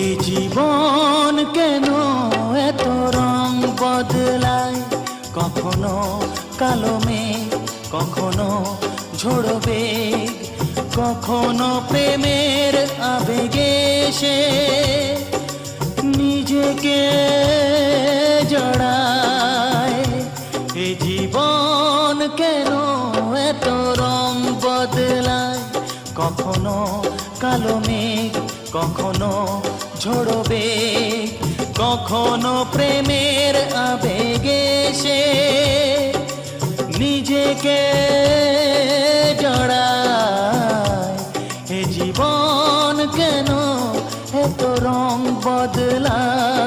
এ জীবন কেন এত রং বদলায়, কখনো কালো মেঘ, কখনো ঝোড়ো বেগ, কখনো প্রেমের আবেগে সে নিজেকে জড়ায়। এ জীবন কেন এত রং বদলায়, কখনো কালো মেঘ, কখনো ঝোড়ো বেগ, কখনো প্রেমের আবেগে সে নিজেকে জড়ায়। এ জীবন কেন এত রং বদলায়।